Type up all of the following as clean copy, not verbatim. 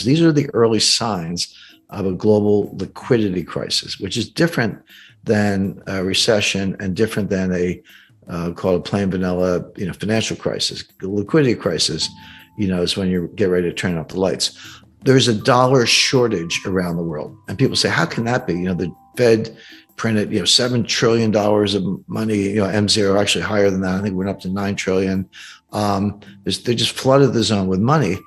These are the early signs of a global liquidity crisis, which is different than a recession and different than called a plain vanilla, financial crisis. The liquidity crisis, is when you get ready to turn off the lights. There's a dollar shortage around the world, and people say, how can that be? The Fed printed, $7 trillion of money, M0, actually higher than that. I think we went up to 9 trillion. They just flooded the zone with money.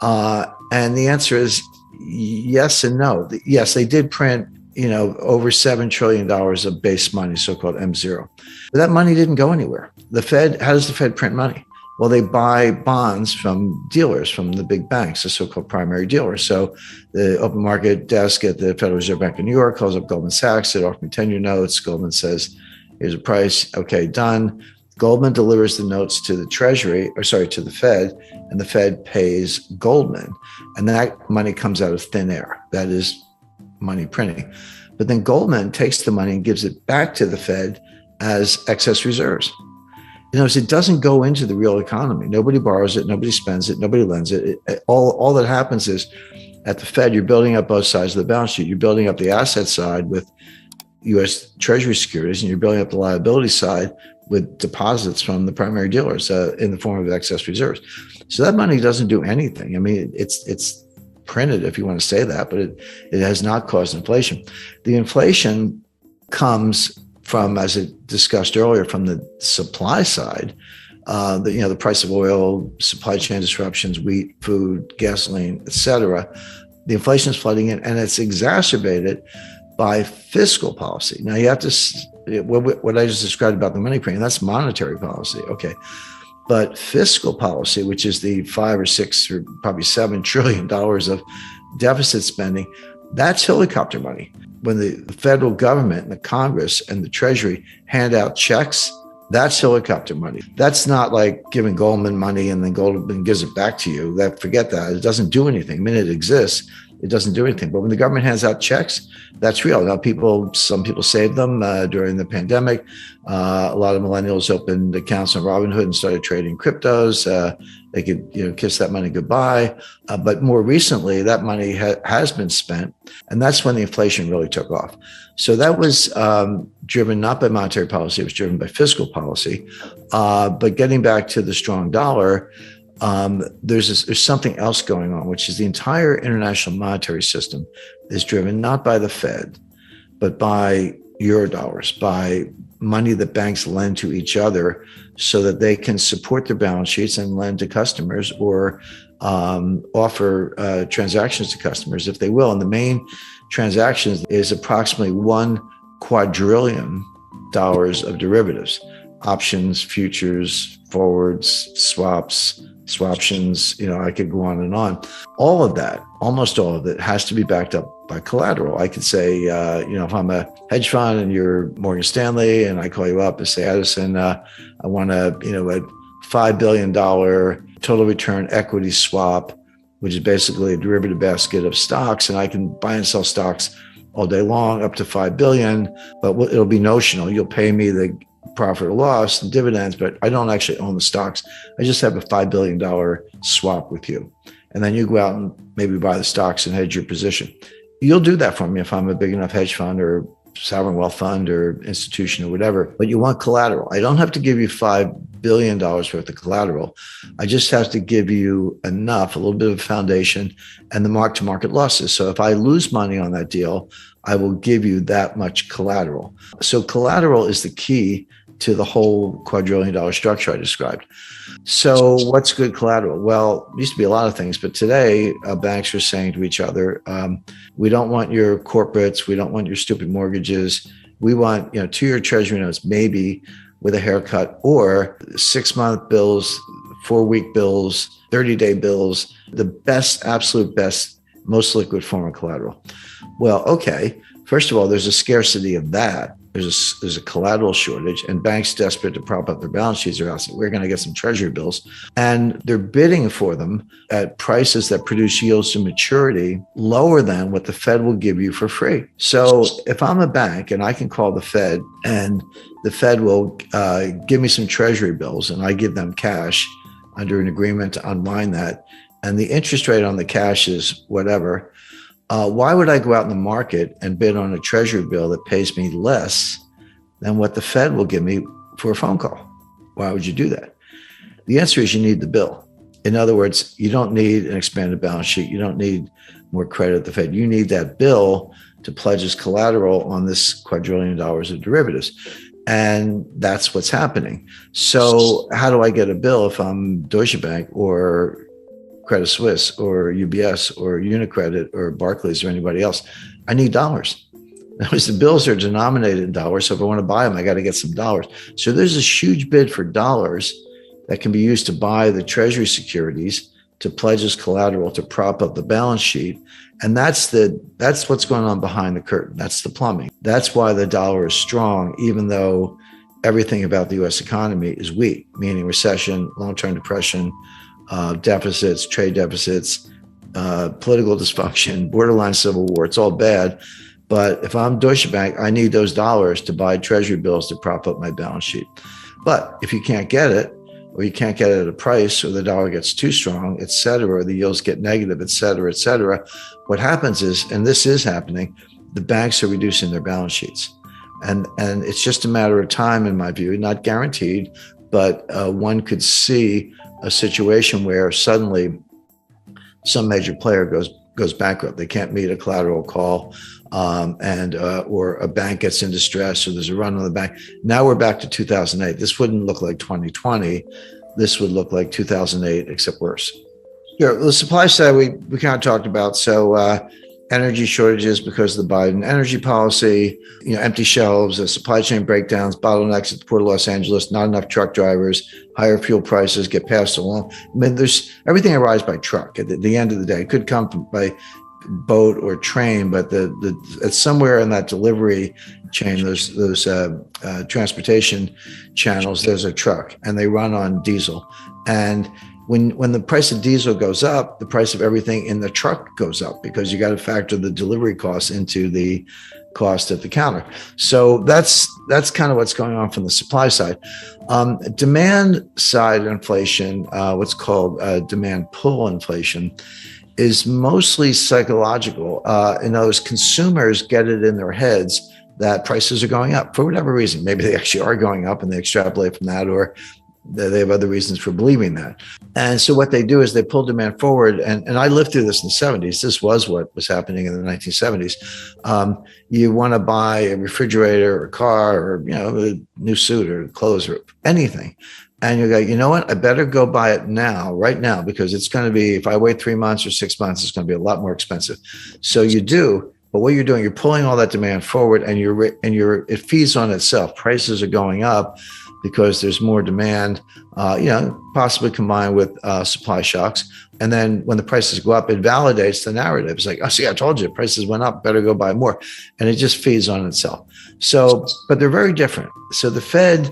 And the answer is yes and no. Yes, they did print, over $7 trillion of base money, so-called M0. But that money didn't go anywhere. How does the Fed print money? Well, they buy bonds from dealers, from the big banks, the so-called primary dealers. So the open market desk at the Federal Reserve Bank of New York calls up Goldman Sachs. They offer me 10-year notes. Goldman says, here's a price. Okay, done. Goldman delivers the notes to the to the Fed, and the Fed pays Goldman. And that money comes out of thin air. That is money printing. But then Goldman takes the money and gives it back to the Fed as excess reserves. It doesn't go into the real economy. Nobody borrows it, nobody spends it, nobody lends it. All that happens is at the Fed, you're building up both sides of the balance sheet. You're building up the asset side with U.S. Treasury securities, and you're building up the liability side with deposits from the primary dealers in the form of excess reserves. So that money doesn't do anything. I mean, it's printed, if you want to say that, but it has not caused inflation. The inflation comes from, as I discussed earlier, from the supply side, the price of oil, supply chain disruptions, wheat, food, gasoline, et cetera. The inflation is flooding in, and it's exacerbated by fiscal policy. Now, you have to, what I just described about the money printing, that's monetary policy. Okay. But fiscal policy, which is the 5 or 6 or probably $7 trillion of deficit spending, that's helicopter money. When the federal government and the Congress and the Treasury hand out checks, that's helicopter money. That's not like giving Goldman money and then Goldman gives it back to you. Forget that. It doesn't do anything. I mean, it exists. It doesn't do anything. But when the government hands out checks, that's real. Now, some people saved them during the pandemic. A lot of millennials opened accounts on Robinhood and started trading cryptos. They could, kiss that money goodbye. But more recently, that money has been spent, and that's when the inflation really took off. So that was driven not by monetary policy; it was driven by fiscal policy. But getting back to the strong dollar, there's something else going on, which is the entire international monetary system is driven not by the Fed, but by Eurodollars, by money that banks lend to each other so that they can support their balance sheets and lend to customers or offer transactions to customers if they will. And the main transactions is approximately $1 quadrillion of derivatives, options, futures, forwards, swaps, swaptions, I could go on and on. All of that, almost all of it, has to be backed up by collateral. I could say, if I'm a hedge fund and you're Morgan Stanley and I call you up and say, Edison, I want a $5 billion total return equity swap, which is basically a derivative basket of stocks, and I can buy and sell stocks all day long up to 5 billion, but it'll be notional. You'll pay me the profit or loss and dividends, but I don't actually own the stocks. I just have a $5 billion swap with you. And then you go out and maybe buy the stocks and hedge your position. You'll do that for me if I'm a big enough hedge fund or sovereign wealth fund or institution or whatever, but you want collateral. I don't have to give you $5 billion worth of collateral. I just have to give you enough, a little bit of foundation and the mark-to-market losses. So if I lose money on that deal, I will give you that much collateral. So collateral is the key to the whole quadrillion-dollar structure I described. So what's good collateral? Well, it used to be a lot of things, but today banks are saying to each other, we don't want your corporates, we don't want your stupid mortgages. We want 2-year treasury notes, maybe with a haircut, or 6-month bills, 4-week bills, 30-day bills, the best, absolute best, most liquid form of collateral. Well, okay. First of all, there's a scarcity of that. There's a collateral shortage, and banks desperate to prop up their balance sheets are asking, we're going to get some treasury bills, and they're bidding for them at prices that produce yields to maturity lower than what the Fed will give you for free. So if I'm a bank and I can call the Fed and the Fed will give me some treasury bills and I give them cash under an agreement to unwind that, and the interest rate on the cash is whatever, why would I go out in the market and bid on a treasury bill that pays me less than what the Fed will give me for a phone call? Why would you do that? The answer is you need the bill. In other words, you don't need an expanded balance sheet. You don't need more credit at the Fed. You need that bill to pledge as collateral on this quadrillion of derivatives. And that's what's happening. So how do I get a bill if I'm Deutsche Bank or Credit Suisse or UBS or Unicredit or Barclays or anybody else? I need dollars. Because the bills are denominated in dollars. So if I want to buy them, I got to get some dollars. So there's this huge bid for dollars that can be used to buy the treasury securities, to pledge as collateral, to prop up the balance sheet. And that's what's going on behind the curtain. That's the plumbing. That's why the dollar is strong, even though everything about the US economy is weak, meaning recession, long-term depression, deficits, trade deficits, political dysfunction, borderline civil war. It's all bad. But if I'm Deutsche Bank, I need those dollars to buy treasury bills to prop up my balance sheet. But if you can't get it, or you can't get it at a price, or the dollar gets too strong, et cetera, or the yields get negative, et cetera, what happens is, and this is happening, the banks are reducing their balance sheets. And it's just a matter of time, in my view, not guaranteed, but one could see a situation where suddenly some major player goes bankrupt. They can't meet a collateral call, or a bank gets in distress, or there's a run on the bank. Now we're back to 2008. This wouldn't look like 2020. This would look like 2008, except worse. Sure. The supply side we kind of talked about. So energy shortages because of the Biden energy policy, empty shelves, supply chain breakdowns, bottlenecks at the Port of Los Angeles, not enough truck drivers, higher fuel prices get passed along. I mean, there's everything arrives by truck at the end of the day. It could come by boat or train, but it's somewhere in that delivery chain, those transportation channels, there's a truck, and they run on diesel. And when the price of diesel goes up, the price of everything in the truck goes up, because you got to factor the delivery costs into the cost at the counter. So that's kind of what's going on from the supply side. Demand side inflation, what's called demand pull inflation, is mostly psychological. In those consumers get it in their heads that prices are going up for whatever reason. Maybe they actually are going up and they extrapolate from that, or they have other reasons for believing that. And so what they do is they pull demand forward. And I lived through this in the 70s. This was what was happening in the 1970s. You want to buy a refrigerator or a car, or a new suit or clothes or anything. And you go, you know what? I better go buy it now, right now, because it's going to be, if I wait 3 months or 6 months, it's going to be a lot more expensive. So you do, but what you're doing, you're pulling all that demand forward, and it feeds on itself. Prices are going up because there's more demand, possibly combined with supply shocks. And then when the prices go up, it validates the narrative. It's like, oh, see, I told you, prices went up, better go buy more. And it just feeds on itself. So, but they're very different. So the Fed,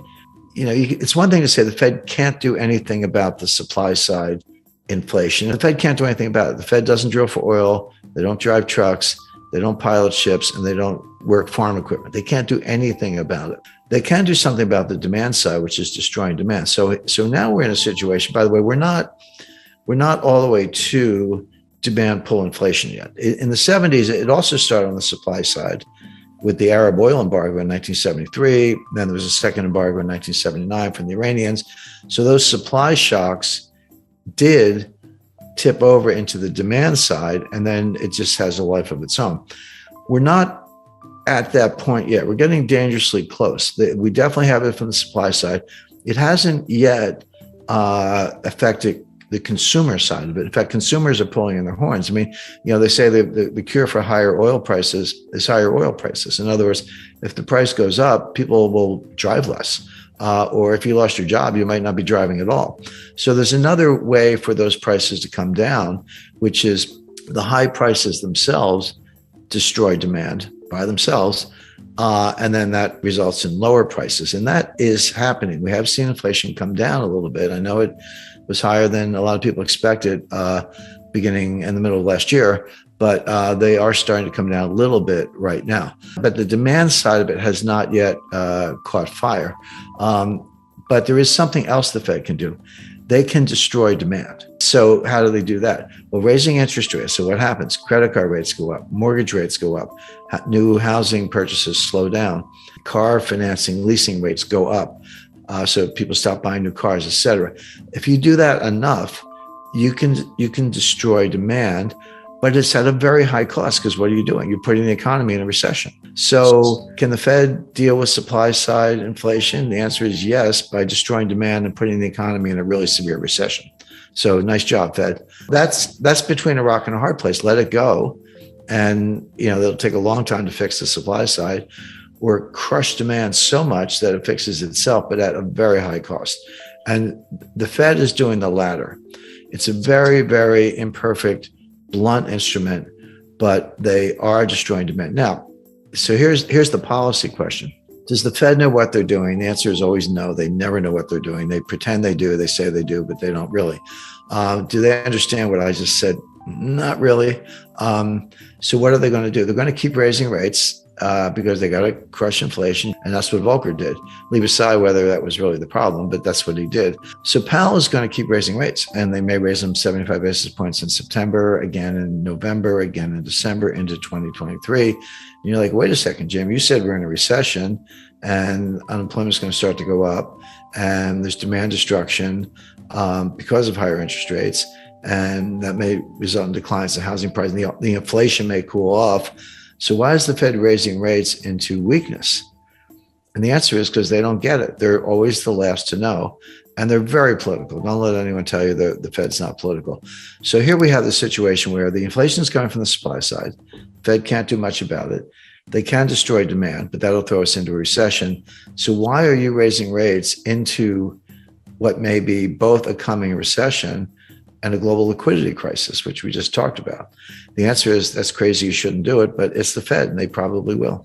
it's one thing to say the Fed can't do anything about the supply side inflation. The Fed can't do anything about it. The Fed doesn't drill for oil. They don't drive trucks. They don't pilot ships, and they don't work farm equipment. They can't do anything about it. They can do something about the demand side, which is destroying demand. So now we're in a situation, by the way, we're not all the way to demand pull inflation yet. In the 70s, it also started on the supply side with the Arab oil embargo in 1973. Then there was a second embargo in 1979 from the Iranians. So those supply shocks did tip over into the demand side, and then it just has a life of its own. We're not at that point yet. We're getting dangerously close. We definitely have it from the supply side. It hasn't yet affected the consumer side of it. In fact, consumers are pulling in their horns. I mean, they say the cure for higher oil prices is higher oil prices. In other words, if the price goes up, people will drive less. Or if you lost your job, you might not be driving at all. So there's another way for those prices to come down, which is the high prices themselves destroy demand by themselves. And then that results in lower prices. And that is happening. We have seen inflation come down a little bit. I know it was higher than a lot of people expected beginning in the middle of last year, but they are starting to come down a little bit right now. But the demand side of it has not yet caught fire. But there is something else the Fed can do. they can destroy demand. So how do they do that? Well, raising interest rates. So what happens? Credit card rates go up, mortgage rates go up, new housing purchases slow down, car financing, leasing rates go up. So people stop buying new cars, et cetera. If you do that enough, you can destroy demand, but it's at a very high cost, because what are you doing? You're putting the economy in a recession. So can the Fed deal with supply side inflation? The answer is yes, by destroying demand and putting the economy in a really severe recession. So nice job, Fed. That's between a rock and a hard place. Let it go. And it'll take a long time to fix the supply side, or crush demand so much that it fixes itself, but at a very high cost. And the Fed is doing the latter. It's a very, very imperfect, blunt instrument, but they are destroying demand. Now, so here's the policy question. Does the Fed know what they're doing? The answer is always no. They never know what they're doing. They pretend they do. They say they do, but they don't really. Do they understand what I just said? Not really. So what are they going to do? They're going to keep raising rates because they got to crush inflation. And that's what Volcker did. Leave aside whether that was really the problem, but that's what he did. So Powell is going to keep raising rates, and they may raise them 75 basis points in September, again in November, again in December, into 2023. And you're like, wait a second, Jim, you said we're in a recession and unemployment is going to start to go up and there's demand destruction because of higher interest rates. And that may result in declines in housing prices. The inflation may cool off. So why is the Fed raising rates into weakness? And the answer is because they don't get it. They're always the last to know. And they're very political. Don't let anyone tell you the Fed's not political. So here we have the situation where the inflation is coming from the supply side. Fed can't do much about it. They can destroy demand, but that'll throw us into a recession. So why are you raising rates into what may be both a coming recession and a global liquidity crisis, which we just talked about? The answer is that's crazy. You shouldn't do it, but it's the Fed and they probably will.